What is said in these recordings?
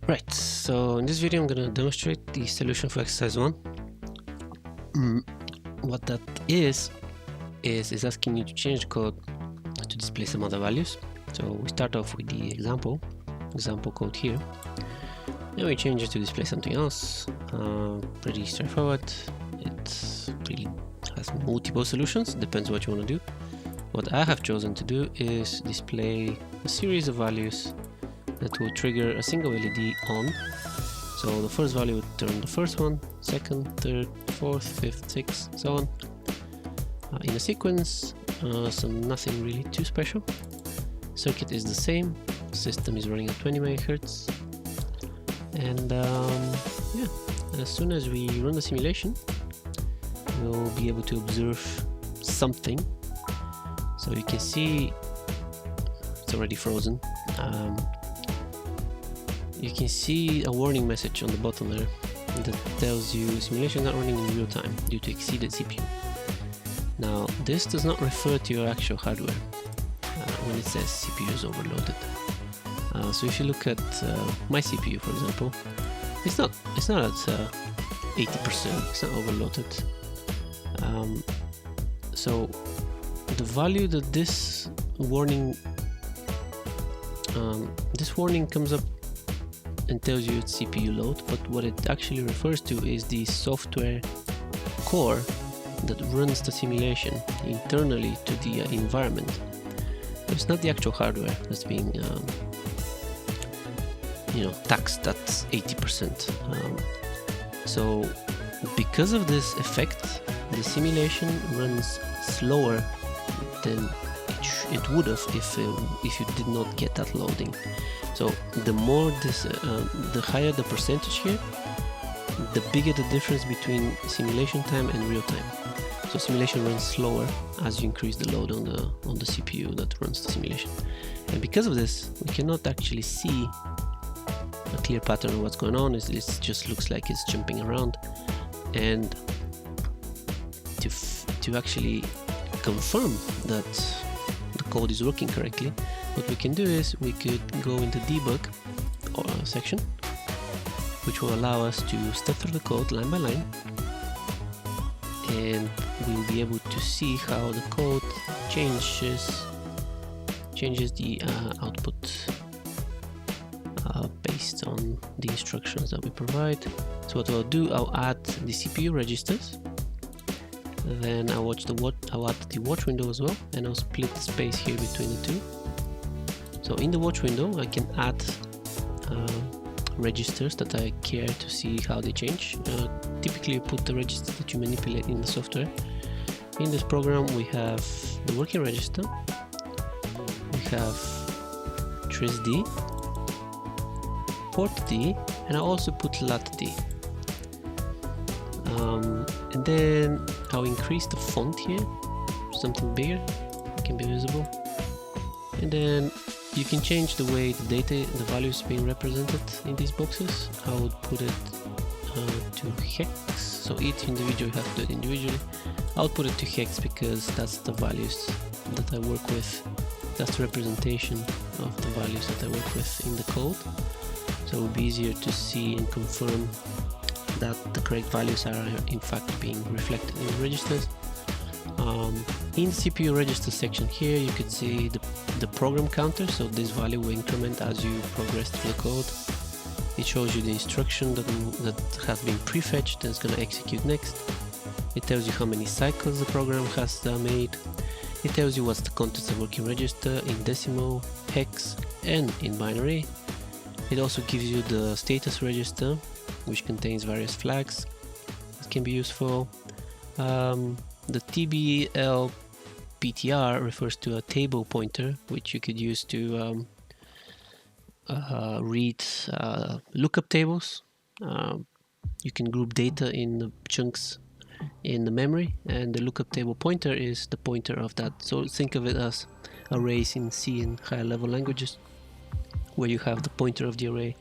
Right, so in this video I'm going to demonstrate the solution for exercise 1. What that is asking you to change the code to display some other values. So we start off with the example code here, and we change it to display something else. Pretty straightforward. It really has multiple solutions, depends what you want to do. What I have chosen to do is display a series of values that will trigger a single LED on. So the first value would turn the first one, second, third, fourth, fifth, sixth, so on, in a sequence. So nothing really too special. Circuit is the same. System is running at 20 MHz, and yeah, as soon as we run the simulation, we'll be able to observe something. So you can see it's already frozen. You can see a warning message on the bottom there that tells you simulation not running in real time due to exceeded CPU. Now, this does not refer to your actual hardware when it says CPU is overloaded. So if you look at my CPU, for example, it's not at 80%. It's not overloaded. So the value that this warning comes up and tells you it's CPU load, but what it actually refers to is the software core that runs the simulation internally to the environment. So it's not the actual hardware that's being taxed at 80%. So because of this effect, the simulation runs slower than it would have if you did not get that loading. So the more the higher the percentage here, the bigger the difference between simulation time and real time. So simulation runs slower as you increase the load on the CPU that runs the simulation. And because of this, we cannot actually see a clear pattern of what's going on. It just looks like it's jumping around. And to actually confirm that the code is working correctly, what we can do is we could go into debug section, which will allow us to step through the code line by line, and we'll be able to see how the code changes the output based on the instructions that we provide. So what I'll do, I'll add the CPU registers, then I'll add the watch window as well, and I'll split the space here between the two. So in the watch window, I can add registers that I care to see how they change. Typically, you put the registers that you manipulate in the software. In this program, we have the working register, we have trace D, port D, and I also put lat D. And then I'll increase the font here, something bigger, it can be visible. And then you can change the way the values being represented in these boxes. I would put it to hex, so each individual you have to do it individually. I would put it to hex because that's the values that I work with. That's the representation of the values that I work with in the code. So it will be easier to see and confirm that the correct values are in fact being reflected in the registers. In the CPU register section here, you could see the program counter. So this value will increment as you progress through the code. It shows you the instruction that has been prefetched and is going to execute next. It tells you how many cycles the program has made. It tells you what's the contents of working register in decimal, hex, and in binary. It also gives you the status register, which contains various flags that can be useful. The TBL PTR refers to a table pointer, which you could use to read lookup tables. You can group data in the chunks in the memory, and the lookup table pointer is the pointer of that. So think of it as arrays in C and higher level languages, where you have the pointer of the array,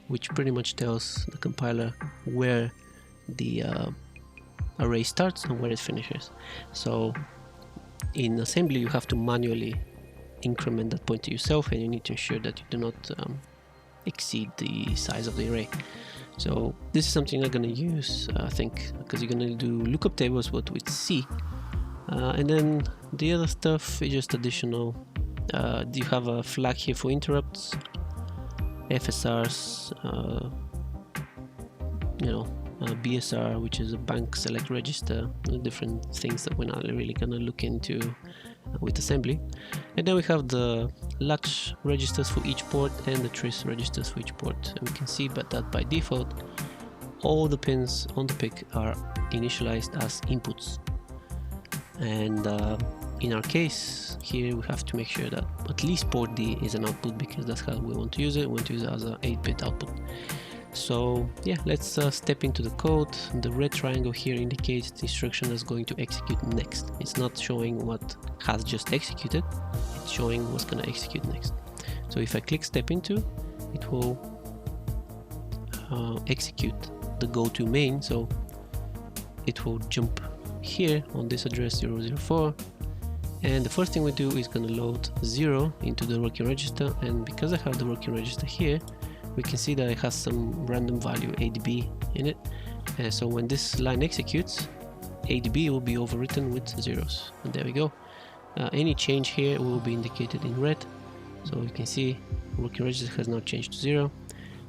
which pretty much tells the compiler where the array starts and where it finishes. So in assembly, you have to manually increment that pointer yourself, and you need to ensure that you do not exceed the size of the array. So this is something I'm gonna use, I think, because you're gonna do lookup tables but with C, and then the other stuff is just additional. You have a flag here for interrupts, FSRs, BSR, which is a bank select register, different things that we're not really gonna look into with assembly. And then we have the latch registers for each port and the trace registers for each port, and we can see that by default all the pins on the PIC are initialized as inputs. And in our case here, we have to make sure that at least port D is an output, because that's how we want to use it. We want to use it as an 8-bit output. So yeah, let's step into the code. The red triangle here indicates the instruction that's going to execute next. It's not showing what has just executed, it's showing what's going to execute next. So if I click step into, it will execute the go-to main. So it will jump here on this address 004, and the first thing we do is going to load 0 into the working register. And because I have the working register here, we can see that it has some random value ADB in it, and so when this line executes, ADB will be overwritten with zeros, and there we go. Any change here will be indicated in red, so you can see working register has now changed to 0,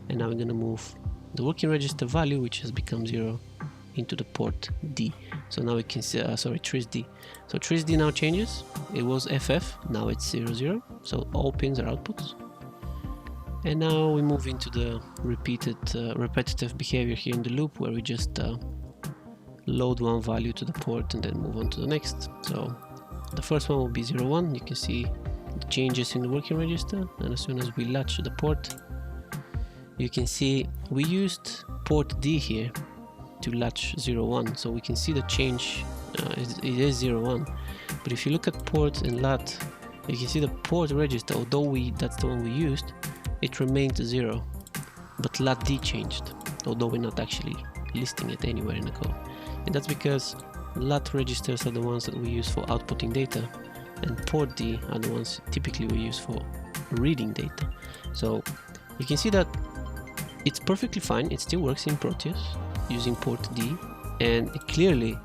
and now we're going to move the working register value, which has become 0, into the port D. So now we can see, trace D. So trace D now changes. It was FF, now it's 00, so all pins are outputs. And now we move into the repetitive behavior here in the loop, where we just load one value to the port and then move on to the next. So the first one will be 01. You can see the changes in the working register, and as soon as we latch the port, you can see we used port D here to latch 01, so we can see the change. It is 01, but if you look at port and lat, you can see the port register, although that's the one we used, it remained 0, but lat D changed, although we're not actually listing it anywhere in the code. And that's because lat registers are the ones that we use for outputting data, and port D are the ones typically we use for reading data. So you can see that it's perfectly fine, it still works in Proteus using port D, and it clearly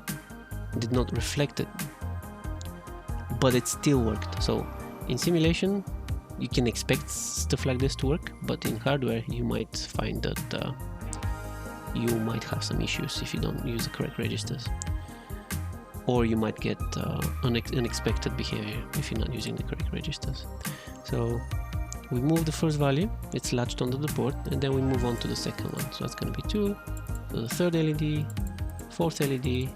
did not reflect it, but it still worked. So in simulation you can expect stuff like this to work, but in hardware you might find that you might have some issues if you don't use the correct registers, or you might get unexpected behavior if you're not using the correct registers. So we move the first value, it's latched onto the port, and then we move on to the second one. So it's going to be 2, the third LED, fourth LED,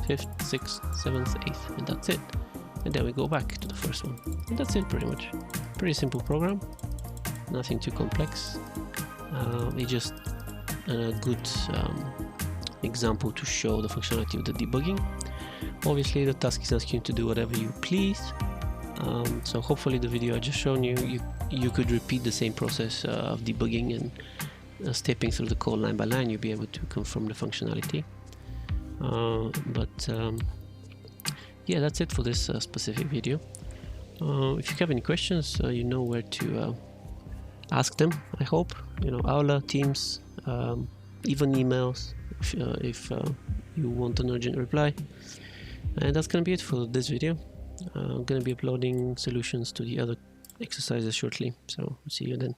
fifth, sixth, seventh, eighth, and that's it. And then we go back to the first one, and that's it pretty much. Pretty simple program, nothing too complex. It's just a good example to show the functionality of the debugging. Obviously the task is asking you to do whatever you please, so hopefully the video I just shown you could repeat the same process of debugging, and stepping through the code line by line, you'll be able to confirm the functionality. Yeah, that's it for this specific video. If you have any questions, you know where to ask them, I hope. Aula, Teams, even emails if you want an urgent reply. And that's gonna be it for this video. I'm gonna be uploading solutions to the other exercises shortly, so see you then.